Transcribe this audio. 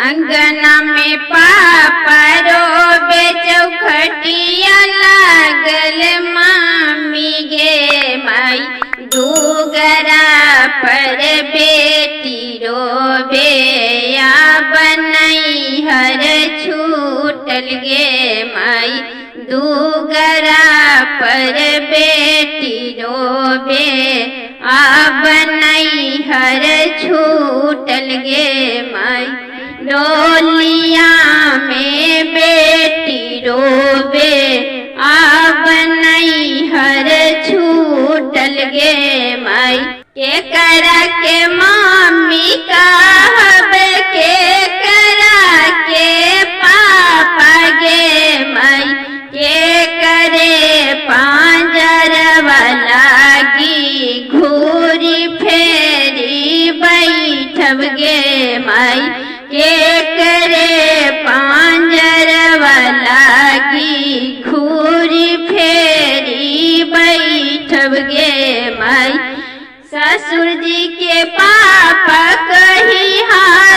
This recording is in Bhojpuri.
अंगना में पापा रोबे चौखटिया लागल मामी गे माई दुगरा पर बेटी रोबे या बनई हर छूटल गे माई दुगरा पर बेटी रोबे आ बनई हर छूटल गे माई डोलिया में बेटी रोबे आ बनई हर छूटल गे माई के करा के मामी कहब के करा के पापा गे माई के करे पांजर लागी घूरी फेरी बैठब गे माई के करे पांजर लागी घूरी फेरी बैठब गे माई ससुर जी के पापा कही हाथ